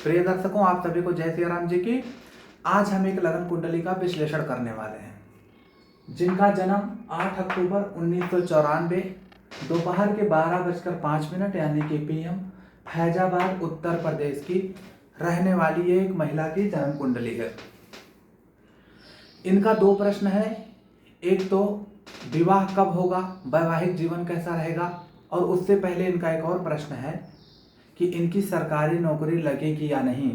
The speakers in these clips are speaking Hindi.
प्रिय दर्शकों, आप सभी को जय श्री राम जी की। आज हम एक लगन कुंडली का विश्लेषण करने वाले हैं जिनका जन्म 8 अक्टूबर 1994 दोपहर के 12:05 यानी कि पीएम फैजाबाद उत्तर प्रदेश की रहने वाली एक महिला की जन्म कुंडली है। इनका 2 प्रश्न है। एक तो विवाह कब होगा, वैवाहिक जीवन कैसा रहेगा, और उससे पहले इनका एक और प्रश्न है कि इनकी सरकारी नौकरी लगेगी या नहीं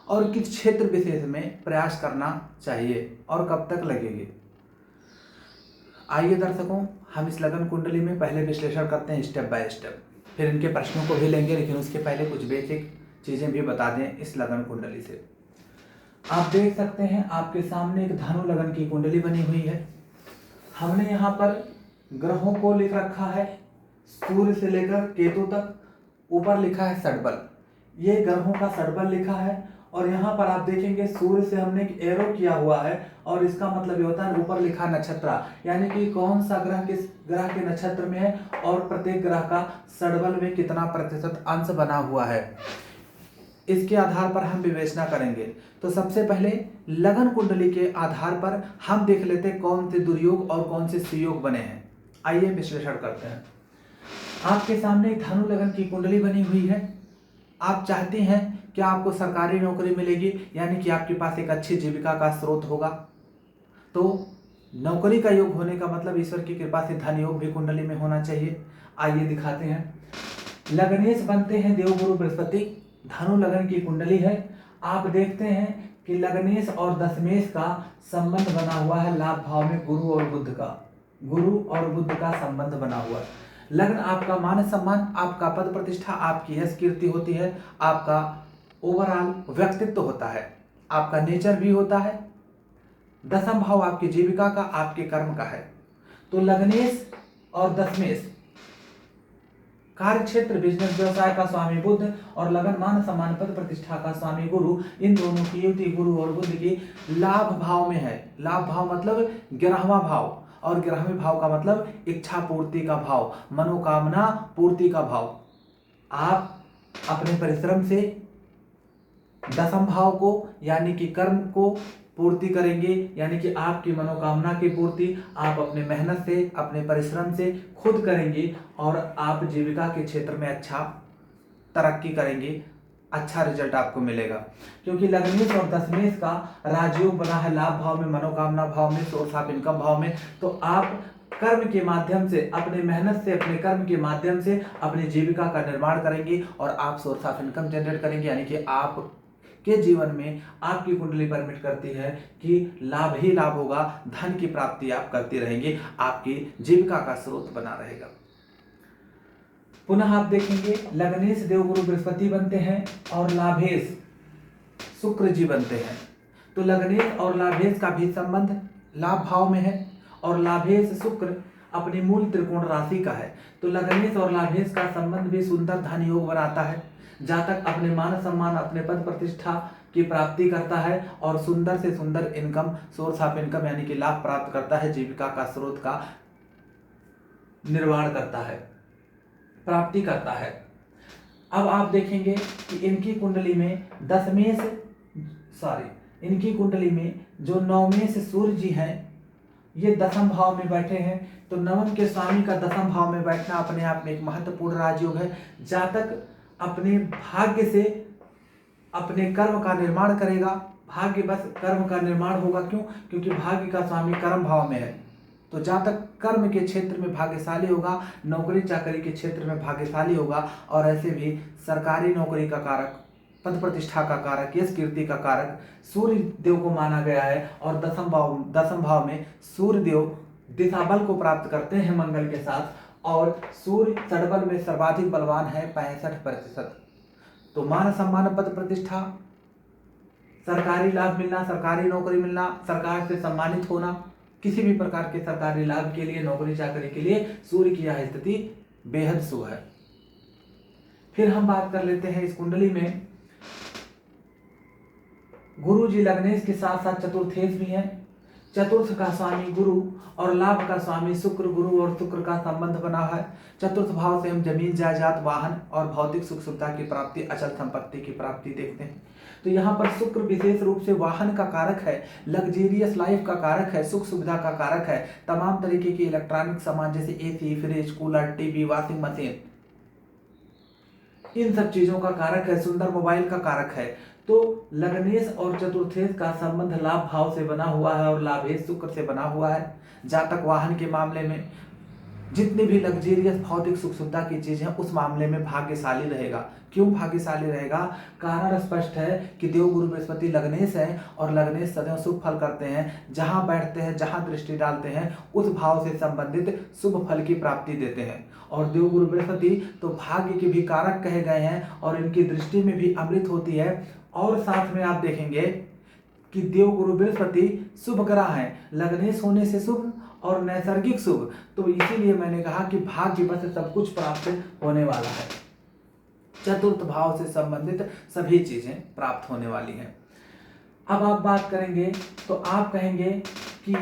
और किस क्षेत्र विशेष में प्रयास करना चाहिए और कब तक लगेगी। आइए दर्शकों, हम इस लगन कुंडली में पहले विश्लेषण करते हैं स्टेप बाय स्टेप, फिर इनके प्रश्नों को भी लेंगे, लेकिन उसके पहले कुछ बेसिक चीज़ें भी बता दें इस लगन कुंडली से। आप देख सकते हैं आपके सामने एक धनु लगन की कुंडली बनी हुई है। हमने यहाँ पर ग्रहों को लिख रखा है, सूर्य से लेकर केतु तक। ऊपर लिखा है षडबल, ये ग्रहों का षडबल लिखा है। और यहाँ पर आप देखेंगे सूर्य से हमने एक एरो किया हुआ है, और इसका मतलब ये होता है ऊपर लिखा नक्षत्र, यानी कि कौन सा ग्रह किस ग्रह के नक्षत्र में है और प्रत्येक ग्रह का षडबल में कितना प्रतिशत अंश बना हुआ है, इसके आधार पर हम विवेचना करेंगे। तो सबसे पहले लगन कुंडली के आधार पर हम देख लेते हैं कौन से दुर्योग और कौन से सुयोग बने हैं। आइए विश्लेषण करते हैं। आपके सामने धनु लगन की कुंडली बनी हुई है। आप चाहते हैं कि आपको सरकारी नौकरी मिलेगी, यानी कि आपके पास एक अच्छी जीविका का स्रोत होगा। तो नौकरी का योग होने का मतलब ईश्वर की कृपा से धन योग भी कुंडली में होना चाहिए। आइए दिखाते हैं। लग्नेश बनते हैं देवगुरु बृहस्पति, धनु लगन की कुंडली है। आप देखते हैं कि लग्नेश और दशमेश का संबंध बना हुआ है लाभ भाव में, गुरु और बुध का संबंध बना हुआ है। लग्न आपका मान सम्मान, आपका पद प्रतिष्ठा, आपकी यश कीर्ति होती है, आपका ओवरऑल व्यक्तित्व होता है, आपका नेचर भी होता है। दशम भाव आपकी जीविका का, आपके कर्म का है। तो लग्नेश और दशमेश कार्य क्षेत्र बिजनेस व्यवसाय का स्वामी बुध और लगन मान सम्मान पद प्रतिष्ठा का स्वामी गुरु, इन दोनों की युति गुरु और बुध की लाभ भाव में है। लाभ भाव मतलब 11वां भाव, और 11वें भाव का मतलब इच्छा पूर्ति का भाव, मनोकामना पूर्ति का भाव। आप अपने परिश्रम से दशम भाव को यानी कि कर्म को पूर्ति करेंगे, यानी कि आपकी मनोकामना की पूर्ति आप अपने मेहनत से, अपने परिश्रम से खुद करेंगे, और आप जीविका के क्षेत्र में अच्छा तरक्की करेंगे, अच्छा रिजल्ट आपको मिलेगा। क्योंकि लग्नेश और दशमेश का राजयोग बना है लाभ भाव में, मनोकामना भाव में, सोर्स ऑफ इनकम भाव में। तो आप कर्म के माध्यम से, अपने मेहनत से, अपने कर्म के माध्यम से अपनी जीविका का निर्माण करेंगे और आप सोर्स ऑफ इनकम जनरेट करेंगे, यानी कि आप के जीवन में आपकी कुंडली परमिट करती है कि लाभ ही लाभ होगा, धन की प्राप्ति आप करते रहेंगे, आपकी जीविका का स्रोत बना रहेगा। पुनः आप देखेंगे लग्नेश देवगुरु बृहस्पति बनते हैं और लाभेश शुक्र जी बनते हैं। तो लग्नेश और लाभेश का भी संबंध लाभ भाव में है, और लाभेश शुक्र अपनी मूल त्रिकोण राशि का है। तो लग्नेश और लाभेश का संबंध भी सुंदर धन योग बनाता है। जातक अपने मान सम्मान, अपने पद प्रतिष्ठा की प्राप्ति करता है और सुंदर से सुंदर इनकम, सोर्स ऑफ इनकम यानी कि लाभ प्राप्त करता है, जीविका का स्रोत का निर्माण करता है, प्राप्ति करता है। अब आप देखेंगे कि इनकी कुंडली में इनकी कुंडली में जो नवमेश सूर्य जी हैं, ये दशम भाव में बैठे हैं। तो नवम के स्वामी का दशम भाव में बैठना अपने आप में एक महत्वपूर्ण राजयोग है। जातक अपने भाग्य से अपने कर्म का निर्माण करेगा, भाग्य बस कर्म का निर्माण होगा। क्यों? क्योंकि भाग्य का स्वामी कर्म भाव में है। तो जातक कर्म के क्षेत्र में भाग्यशाली होगा, नौकरी चाकरी के क्षेत्र में भाग्यशाली होगा, और ऐसे भी सरकारी नौकरी का कारक, पद प्रतिष्ठा का कारक, यश कीर्ति का कारक सूर्य देव को माना गया है। और दशम भाव में सूर्य देव दिशा बल को प्राप्त करते हैं मंगल के साथ, और सूर्य षडबल में सर्वाधिक बलवान है 65%। तो मान सम्मान पद प्रतिष्ठा, सरकारी लाभ मिलना, सरकारी नौकरी मिलना, सरकार से सम्मानित होना, किसी भी प्रकार के सरकारी लाभ के लिए, नौकरी चाकरी के लिए सूर्य की यह स्थिति बेहद शुभ है। फिर हम बात कर लेते हैं इस कुंडली में गुरु जी लग्नेश के साथ साथ चतुर्थेश भी हैं। चतुर्थ का स्वामी गुरु और लाभ का स्वामी शुक्र, गुरु और शुक्र का संबंध बना है। चतुर्थ भाव से हम जमीन जायदाद, वाहन और भौतिक सुख सुविधा की प्राप्ति, अचल संपत्ति की प्राप्ति देखते हैं। तो यहाँ पर शुक्र विशेष रूप से वाहन का कारक है, लग्जेरियस लाइफ का कारक है, सुख सुविधा का कारक है, तमाम तरीके के इलेक्ट्रॉनिक सामान जैसे AC, fridge, cooler, TV, washing machine, इन सब चीजों का कारक है, सुंदर मोबाइल का कारक है। तो लग्नेश और चतुर्थेश का संबंध लाभ भाव से बना हुआ है और लाभेश शुक्र से बना हुआ है। जातक वाहन के मामले में जितनी भी लग्जेरियस भौतिक सुख सुविधा की चीजें हैं उस मामले में भाग्यशाली रहेगा। क्यों भाग्यशाली रहेगा? कारण स्पष्ट है कि देवगुरु बृहस्पति लग्नेश है और लग्नेश सदैव शुभ फल करते हैं। जहां बैठते हैं, जहां दृष्टि डालते हैं, उस भाव से संबंधित शुभ फल की प्राप्ति देते हैं। और देवगुरु बृहस्पति तो भाग्य के भी कारक कहे गए हैं और इनकी दृष्टि में भी अमृत होती है। और साथ में आप देखेंगे कि देवगुरु बृहस्पति शुभ ग्रह हैं, लग्नेश होने से शुभ और नैसर्गिक शुभ। तो इसीलिए मैंने कहा कि भाग्य बस सब कुछ प्राप्त होने वाला है। चतुर्थ भाव से संबंधित सभी चीजें प्राप्त होने वाली हैं। अब आप बात करेंगे तो आप कहेंगे कि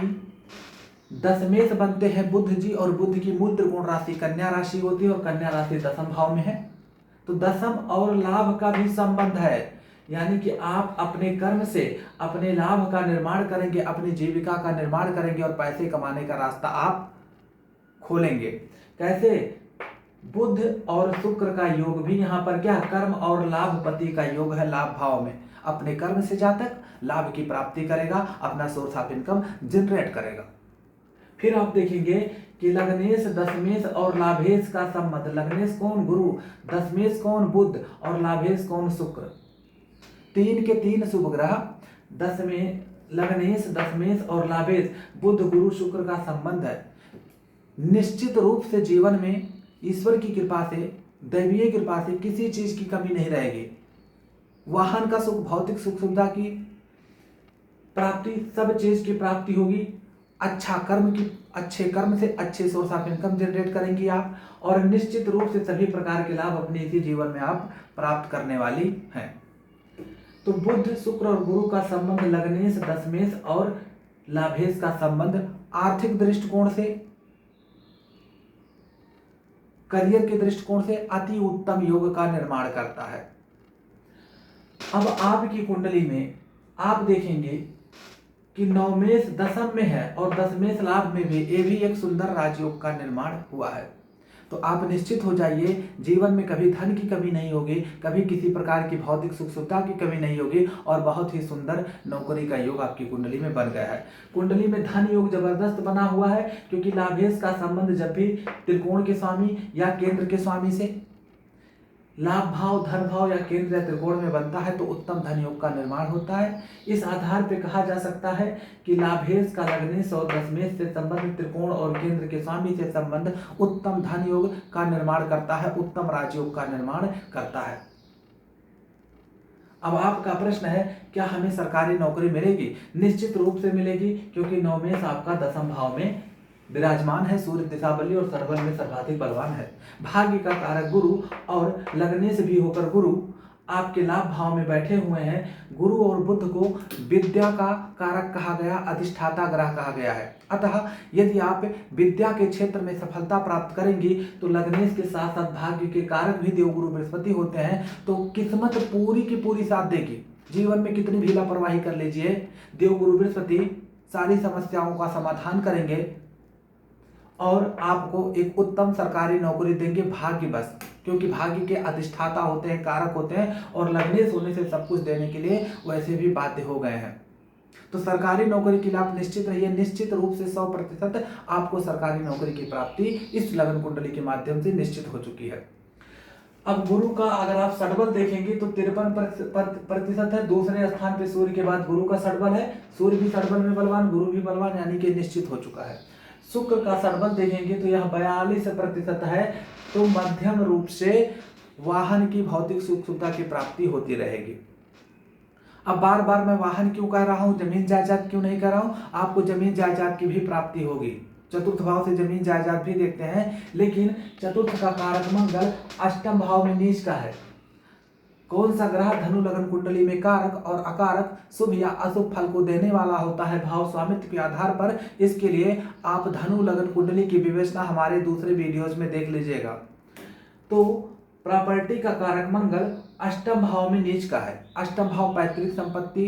दशमेश बनते हैं बुध जी और बुध की मूल त्रिकोण राशि कन्या राशि होती है और कन्या राशि दशम भाव में है। तो दशम और लाभ का भी संबंध है, यानी कि आप अपने कर्म से अपने लाभ का निर्माण करेंगे, अपनी जीविका का निर्माण करेंगे और पैसे कमाने का रास्ता आप खोलेंगे। कैसे? बुध और शुक्र का योग भी यहाँ पर क्या, कर्म और लाभपति का योग है। लाभ भाव में अपने कर्म से जातक लाभ की प्राप्ति करेगा, अपना सोर्स ऑफ इनकम जनरेट करेगा। फिर आप देखेंगे कि लग्नेश, दशमेश और लाभेश का संबंध, लग्नेश कौन? गुरु, दशमेश कौन? बुध और लाभेश कौन? शुक्र। तीन के तीन शुभ ग्रह दशमेश, लग्नेश, दशमेश और लाभेश, बुध, गुरु, शुक्र का संबंध है। निश्चित रूप से जीवन में ईश्वर की कृपा से, दैवीय कृपा से किसी चीज की कमी नहीं रहेगी। वाहन का सुख, भौतिक सुख सुविधा की प्राप्ति, सब चीज की प्राप्ति होगी। अच्छा कर्म की, अच्छे कर्म से अच्छे सोर्स ऑफ इनकम जनरेट करेंगी आप और निश्चित रूप से सभी प्रकार के लाभ अपने इसी जीवन में आप प्राप्त करने वाली हैं। तो बुध, शुक्र और गुरु का संबंध, लग्नेश, दशमेश और लाभेश का संबंध आर्थिक दृष्टिकोण से, करियर के दृष्टिकोण से अति उत्तम योग का निर्माण करता है। अब आपकी कुंडली में आप देखेंगे कि नवमेश दशम में है और दशमेश लाभ में भी, ये भी एक सुंदर राजयोग का निर्माण हुआ है। तो आप निश्चित हो जाइए, जीवन में कभी धन की कमी नहीं होगी, कभी किसी प्रकार की भौतिक सुख सुविधा की कमी नहीं होगी और बहुत ही सुंदर नौकरी का योग आपकी कुंडली में बन गया है। कुंडली में धन योग जबरदस्त बना हुआ है क्योंकि लाभेश का संबंध जब भी त्रिकोण के स्वामी या केंद्र के स्वामी से लाभ भाव, धन भाव या केंद्र या त्रिकोण में बनता है तो उत्तम धन योग का निर्माण होता है। इस आधार पर कहा जा सकता है कि लाभेश का लग्नेश और दशमेश से संबंध, त्रिकोण और केंद्र के स्वामी से संबंध उत्तम धन योग का निर्माण करता है, उत्तम राजयोग का निर्माण करता है। अब आपका प्रश्न है, क्या हमें सरकारी नौकरी मिलेगी? निश्चित रूप से मिलेगी क्योंकि नवमेश आपका दशम भाव में विराजमान है, सूर्य दिशा बली और सर्वल में सर्वाधिक बलवान है। भाग्य का कारक गुरु और लग्नेश भी होकर गुरु आपके लाभ भाव में बैठे हुए हैं। गुरु और बुध को विद्या का कारक कहा गया, अधिष्ठाता ग्रह कहा गया है। अतः यदि आप विद्या के क्षेत्र में सफलता प्राप्त करेंगी तो लग्नेश के साथ साथ भाग्य के कारक भी देवगुरु बृहस्पति होते हैं, तो किस्मत पूरी की पूरी साथ देगी। जीवन में कितनी भी लापरवाही कर लीजिए, देवगुरु बृहस्पति सारी समस्याओं का समाधान करेंगे और आपको एक उत्तम सरकारी नौकरी देंगे। भाग्य बस, क्योंकि भाग्य के अधिष्ठाता होते हैं, कारक होते हैं और लग्नेश होने से सब कुछ देने के लिए वैसे भी बाध्य हो गए हैं। तो सरकारी नौकरी के लिए आप निश्चित रहिए, निश्चित रूप से 100% आपको सरकारी नौकरी की प्राप्ति इस लगन कुंडली के माध्यम से निश्चित हो चुकी है। अब गुरु का अगर आप षडबल देखेंगे तो 53% है। दूसरे स्थान पे सूर्य के बाद गुरु का षडबल है, सूर्य भी षडबल में बलवान, गुरु भी बलवान, यानी कि निश्चित हो चुका है। शुक्र का षडबल देखेंगे तो यह 42% है। तो मध्यम रूप से वाहन की भौतिक सुख सुविधा की प्राप्ति होती रहेगी। अब बार बार मैं वाहन क्यों कह रहा हूं, जमीन जायदाद क्यों नहीं कह रहा हूं? आपको जमीन जायदाद की भी प्राप्ति होगी। चतुर्थ भाव से जमीन जायदाद भी देखते हैं, लेकिन चतुर्थ का कारक मंगल अष्टम भाव में नीच का है। कौन सा ग्रह धनु लगन कुंडली में कारक और अकारक शुभ या अशुभ फल को देने वाला होता है भाव स्वामित्व के आधार पर, इसके लिए आप धनु लगन कुंडली की विवेचना हमारे दूसरे वीडियोज में देख लीजिएगा। तो प्रॉपर्टी का कारक मंगल अष्टम भाव में नीच का है। अष्टम भाव पैतृक संपत्ति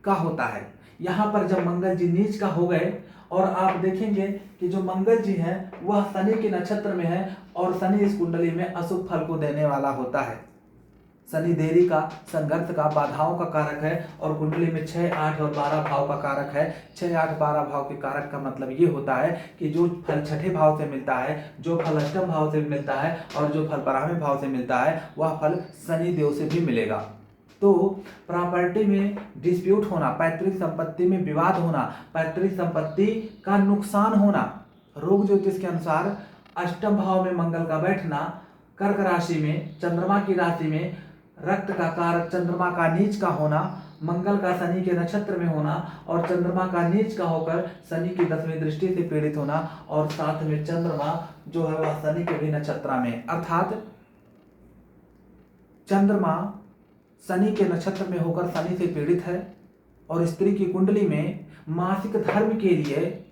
का होता है। यहाँ पर जब मंगल जी नीच का हो गए और आप देखेंगे कि जो मंगल जी हैं वह शनि के नक्षत्र में है और शनि इस कुंडली में अशुभ फल को देने वाला होता है। शनि देरी का, संघर्ष का, बाधाओं का कारक है और कुंडली में 6, 8 और 12 भाव का कारक है। 6, 8, 12 भाव के कारक का मतलब ये होता है कि जो फल छठे भाव से मिलता है, जो फल अष्टम भाव से मिलता है और जो फल 12वें भाव से मिलता है वह फल शनि देव से भी मिलेगा। तो प्रॉपर्टी में डिस्प्यूट होना, पैतृक संपत्ति में विवाद होना, पैतृक संपत्ति का नुकसान होना, रोग ज्योतिष के अनुसार अष्टम भाव में मंगल का बैठना, कर्क राशि में, चंद्रमा की राशि में रक्त का कारक चंद्रमा का नीच का होना, मंगल का शनि के नक्षत्र में होना और चंद्रमा का नीच का होकर शनि की 10वीं दृष्टि से पीड़ित होना और साथ में चंद्रमा जो है वह शनि के भी नक्षत्र में, अर्थात चंद्रमा शनि के नक्षत्र में होकर शनि से पीड़ित है और स्त्री की कुंडली में मासिक धर्म के लिए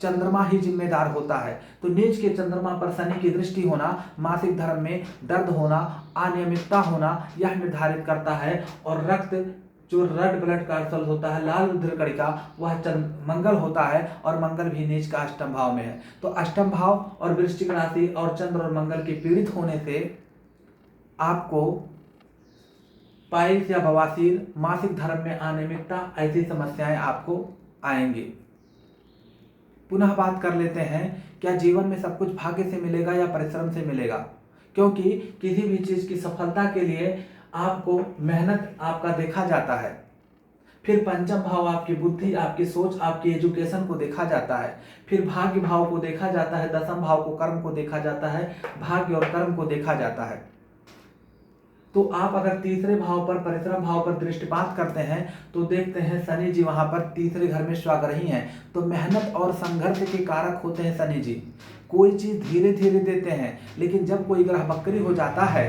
चंद्रमा ही जिम्मेदार होता है। तो नीच के चंद्रमा पर शनि की दृष्टि होना मासिक धर्म में दर्द होना, अनियमितता होना यह निर्धारित करता है। और रक्त जो रेड ब्लड कार्सल होता है, लाल रुधिर कणिका, वह मंगल होता है और मंगल भी नीच का अष्टम भाव में है। तो अष्टम भाव और वृश्चिक राशि और चंद्र और मंगल के पीड़ित होने से आपको पाइल्स या बवासीर, मासिक धर्म में अनियमितता, ऐसी समस्याएं आपको आएंगी। पुनः बात कर लेते हैं, क्या जीवन में सब कुछ भाग्य से मिलेगा या परिश्रम से मिलेगा? क्योंकि किसी भी चीज की सफलता के लिए आपको मेहनत आपका देखा जाता है। फिर पंचम भाव आपकी बुद्धि, आपकी सोच, आपकी एजुकेशन को देखा जाता है। फिर भाग्य भाव को देखा जाता है, दशम भाव को, कर्म को देखा जाता है, भाग्य और कर्म को देखा जाता है। तो आप अगर तीसरे भाव पर, परिश्रम भाव पर दृष्टिपात करते हैं तो देखते हैं शनि जी वहां पर तीसरे घर में स्वाग्रही हैं। तो मेहनत और संघर्ष के कारक होते हैं शनि जी। कोई चीज धीरे धीरे देते हैं, लेकिन जब कोई ग्रह वक्री हो जाता है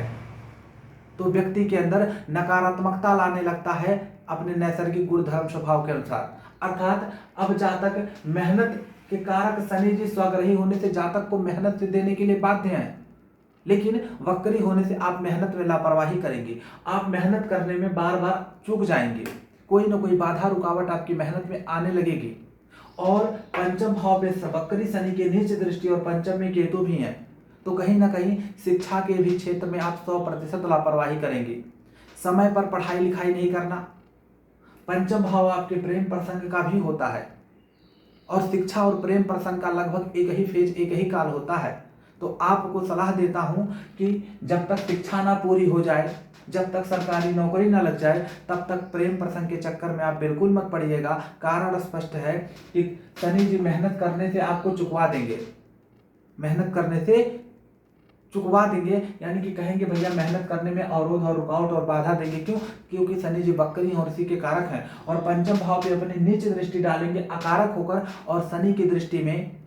तो व्यक्ति के अंदर नकारात्मकता लाने लगता है अपने नैसर्गिक गुण धर्म स्वभाव के अनुसार। अर्थात अब जातक मेहनत के कारक शनि जी स्वाग्रही होने से जातक को मेहनत से देने के लिए बाध्य हैं, लेकिन वक्री होने से आप मेहनत में लापरवाही करेंगे। आप मेहनत करने में बार बार चूक जाएंगे, कोई ना कोई बाधा रुकावट आपकी मेहनत में आने लगेगी। और पंचम भाव में वक्री शनि के नीच दृष्टि और पंचम में केतु भी हैं, तो कहीं ना कहीं शिक्षा के भी क्षेत्र में आप 100% लापरवाही करेंगे। समय पर पढ़ाई लिखाई नहीं करना। पंचम भाव आपके प्रेम प्रसंग का भी होता है और शिक्षा और प्रेम प्रसंग का लगभग एक ही फेज, एक ही काल होता है। तो आपको सलाह देता हूं कि जब तक शिक्षा ना पूरी हो जाए, जब तक सरकारी नौकरी ना लग जाए, तब तक प्रेम प्रसंग के चक्कर में आप बिल्कुल मत पड़िएगा। कारण स्पष्ट है कि शनि जी मेहनत करने से आपको चुकवा देंगे, मेहनत करने से चुकवा देंगे, यानी कि कहेंगे भैया मेहनत करने में अवरोध और रुकावट और बाधा देंगे। क्यों? क्योंकि शनि जी वक्री और इसी के कारक हैं और पंचम भाव पे अपनी नीच दृष्टि डालेंगे अकारक होकर। और शनि की दृष्टि में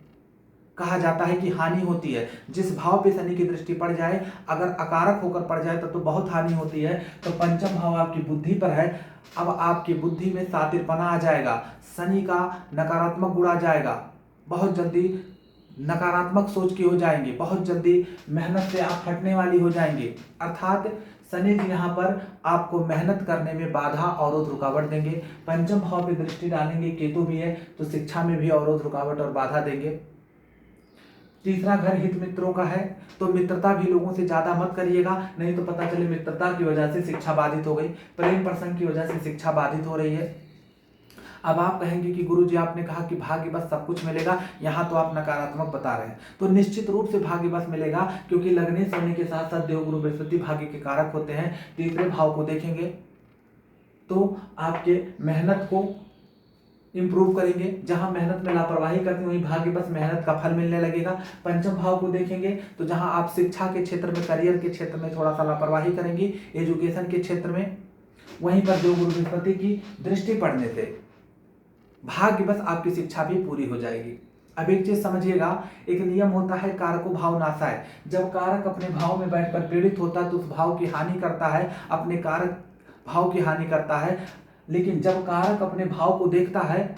कहा जाता है कि हानि होती है। जिस भाव पे शनि की दृष्टि पड़ जाए, अगर अकारक होकर पड़ जाए तो बहुत हानि होती है। तो पंचम भाव आपकी बुद्धि पर है, अब आपकी बुद्धि में सातिरपना आ जाएगा, शनि का नकारात्मक गुण आ जाएगा, बहुत जल्दी नकारात्मक सोच की हो जाएंगे, बहुत जल्दी मेहनत से आप हटने वाली हो जाएंगे। अर्थात शनि जी यहाँ पर आपको मेहनत करने में बाधा अवरोध रुकावट देंगे। पंचम भाव पे दृष्टि डालेंगे, केतु भी है, तो शिक्षा में भी अवरोध रुकावट और बाधा देंगे। तीसरा घर हित मित्रों का है, तो मित्रता भी लोगों से ज्यादा मत करिएगा, नहीं तो पता चले मित्रता की वजह से शिक्षा बाधित हो गई, प्रेम प्रसंग की वजह से शिक्षा बाधित हो रही है। अब आप कहेंगे कि गुरुजी आपने कहा कि भाग्य बस सब कुछ मिलेगा, यहाँ तो आप नकारात्मक बता रहे हैं। तो निश्चित रूप से भाग्य बस मिलेगा, क्योंकि लग्नेश होने के साथ साथ देवगुरु बृहस्पति भाग्य के कारक होते हैं। तीसरे भाव को देखेंगे तो आपके मेहनत को इंप्रूव करेंगे। जहां मेहनत में लापरवाही करते हैं वहीं भाग्य बस मेहनत का फल मिलने लगेगा। पंचम भाव को देखेंगे तो जहां आप शिक्षा के क्षेत्र में, करियर के क्षेत्र में थोड़ा सा लापरवाही करेंगे, एजुकेशन के क्षेत्र में, वहीं पर देवगुरु बृहस्पति की दृष्टि पड़ने से भाग्य बस आपकी शिक्षा भी पूरी हो जाएगी। अब एक चीज समझिएगा, एक नियम होता है कारको भाव नाशाय। जब कारक अपने भाव में बैठकर पीड़ित होता है तो उस भाव की हानि करता है, अपने कारक भाव की हानि करता है। लेकिन जब कारक अपने भाव को देखता है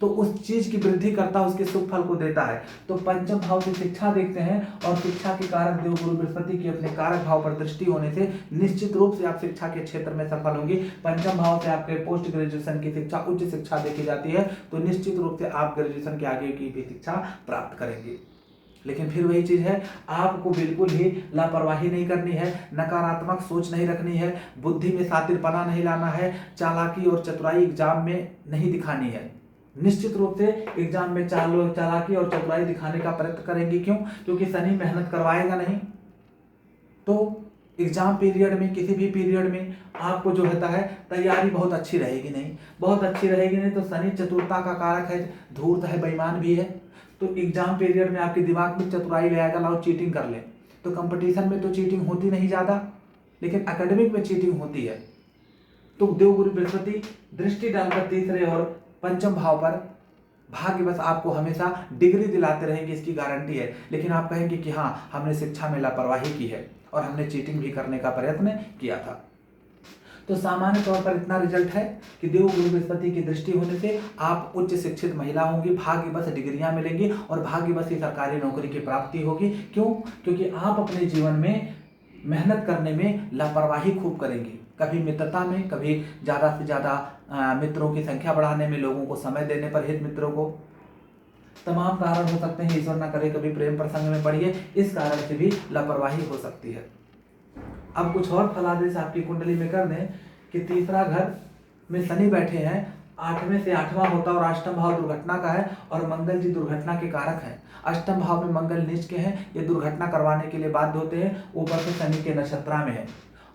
तो उस चीज की वृद्धि करता है, उसके शुभ फल को देता है। तो पंचम भाव से शिक्षा देखते हैं और शिक्षा के कारक देवगुरु बृहस्पति की अपने कारक भाव पर दृष्टि होने से निश्चित रूप से आप शिक्षा के क्षेत्र में सफल होंगे। पंचम भाव से आपके पोस्ट ग्रेजुएशन की शिक्षा, उच्च शिक्षा देखी जाती है, तो निश्चित रूप से आप ग्रेजुएशन के आगे की भी शिक्षा प्राप्त करेंगे। लेकिन फिर वही चीज है, आपको बिल्कुल ही लापरवाही नहीं करनी है, नकारात्मक सोच नहीं रखनी है, बुद्धि में शातिरपना नहीं लाना है, चालाकी और चतुराई एग्जाम में नहीं दिखानी है। निश्चित रूप से एग्जाम में चालाकी और चतुराई दिखाने का प्रयत्न करेंगे। क्यों? क्योंकि शनि मेहनत करवाएगा नहीं, तो एग्जाम पीरियड में, किसी भी पीरियड में आपको जो होता है तैयारी बहुत अच्छी रहेगी नहीं, बहुत अच्छी रहेगी नहीं। तो शनि चतुरता का कारक है, धूर्त है, बेईमान भी है। तो एग्जाम पीरियड में आपके दिमाग में चतुराई ले आएगा, लाओ चीटिंग कर ले। तो कंपटीशन में तो चीटिंग होती नहीं ज़्यादा, लेकिन एकेडमिक में चीटिंग होती है। तो देवगुरु बृहस्पति दृष्टि डालकर तीसरे और पंचम भाव पर भाग्यवश आपको हमेशा डिग्री दिलाते रहेंगे, इसकी गारंटी है। लेकिन आप कहेंगे कि हाँ, हमने शिक्षा में लापरवाही की है और हमने चीटिंग भी करने का प्रयत्न किया था। तो सामान्य तौर पर इतना रिजल्ट है कि देवगुरु बृहस्पति की दृष्टि होने से आप उच्च शिक्षित महिला होंगी, भाग्यवश डिग्रियां मिलेंगी और भाग्यवश ही सरकारी नौकरी की प्राप्ति होगी। क्यों? क्योंकि आप अपने जीवन में मेहनत करने में लापरवाही खूब करेंगी, कभी मित्रता में, कभी ज़्यादा से ज़्यादा मित्रों की संख्या बढ़ाने में, लोगों को समय देने पर, हित मित्रों को, तमाम कारण हो सकते हैं। ईश्वर ना करे कभी प्रेम प्रसंग में पड़िए, इस कारण से भी लापरवाही हो सकती है। अब कुछ और फलादेश आपकी कुंडली में कर दें कि तीसरा घर में शनि बैठे हैं, 8वें से 8वां होता है और अष्टम भाव दुर्घटना का है और मंगल जी दुर्घटना के कारक हैं। अष्टम भाव में मंगल नीच के हैं, ये दुर्घटना करवाने के लिए बाध्य होते हैं, ऊपर से शनि के नक्षत्रा में है।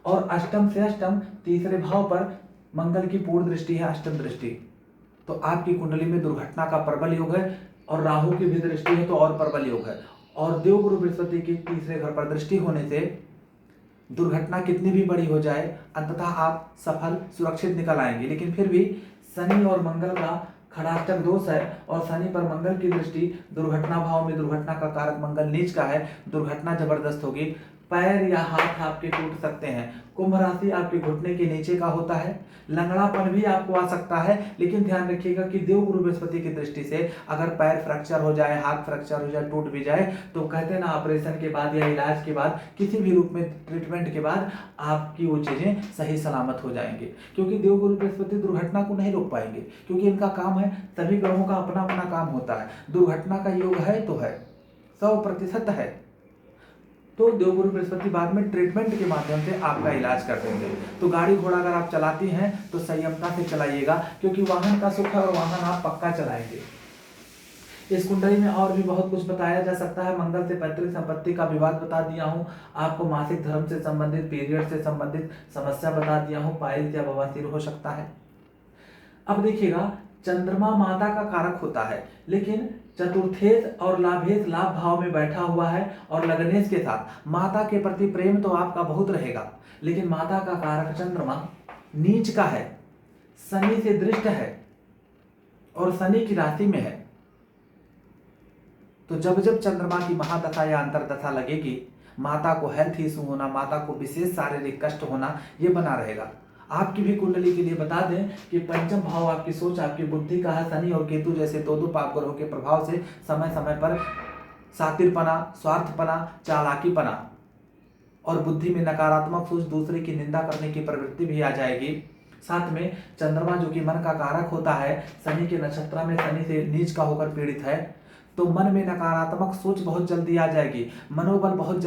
और अष्टम से अष्टम तीसरे भाव पर मंगल की पूर्ण दृष्टि है, अष्टम दृष्टि। तो आपकी कुंडली में दुर्घटना का प्रबल योग है और राहु की भी दृष्टि है तो और प्रबल योग है। और देवगुरु बृहस्पति की तीसरे घर पर दृष्टि होने से दुर्घटना कितनी भी बड़ी हो जाए, अंततः आप सफल सुरक्षित निकल आएंगे। लेकिन फिर भी शनि और मंगल का खड़ाष्टक दोष है और शनि पर मंगल की दृष्टि, दुर्घटना भाव में दुर्घटना का कारक मंगल नीच का है, दुर्घटना जबरदस्त होगी। पैर या हाथ आपके टूट सकते हैं। कुंभ राशि आपके घुटने के नीचे का होता है, लंगड़ापन भी आपको आ सकता है। लेकिन ध्यान रखिएगा कि देवगुरु बृहस्पति की दृष्टि से अगर पैर फ्रैक्चर हो जाए, हाथ फ्रैक्चर हो जाए, टूट भी जाए, तो कहते हैं ना, ऑपरेशन के बाद या इलाज के बाद, किसी भी रूप में ट्रीटमेंट के बाद आपकी वो चीजें सही सलामत हो जाएंगे। क्योंकि देवगुरु बृहस्पति दुर्घटना को नहीं रोक पाएंगे, क्योंकि इनका काम है, सभी ग्रहों का अपना अपना काम होता है। दुर्घटना का योग है तो है, 100% है। तो देवगुरु बृहस्पति बाद में ट्रीटमेंट के माध्यम से आपका इलाज कर देंगे। तो गाड़ी घोड़ा अगर आप चलाती हैं तो संयमता से चलाइएगा, क्योंकि वाहन का सुख है और वाहन आप पक्का चलाएंगे। इस कुंडली में और भी बहुत कुछ बताया जा सकता है। मंगल से पैतृक संपत्ति का विवाद बता दिया हूँ, आपको मासिक धर्म से संबंधित, पीरियड से संबंधित समस्या बता दिया हूँ, पाइल्स या बवासीर हो सकता है। अब देखिएगा, चंद्रमा माता का कारक होता है, लेकिन चतुर्थेश और लाभेश लाभ भाव में बैठा हुआ है और लग्नेश के साथ माता के प्रति प्रेम तो आपका बहुत रहेगा। लेकिन माता का कारक चंद्रमा नीच का है, शनि से दृष्ट है और शनि की राशि में है। तो जब जब चंद्रमा की महादशा या अंतरदशा लगेगी, माता को हेल्थ इशू होना, माता को विशेष शारीरिक कष्ट होना, ये बना रहेगा। आपकी भी कुंडली के लिए बता दें कि पंचम भाव आपकी सोच, आपकी बुद्धि का है। शनि और केतु जैसे दो पाप ग्रहों के प्रभाव से समय समय पर शातिरपना, स्वार्थपना, चालाकीपना और बुद्धि में नकारात्मक सोच, दूसरे की निंदा करने की प्रवृत्ति भी आ जाएगी। साथ में चंद्रमा जो कि मन का कारक होता है, शनि के नक्षत्र में शनि से नीच का होकर पीड़ित है, तो मन में नकारात्मक सोच बहुत जल्दी आ जाएगी, मनोबल बहुत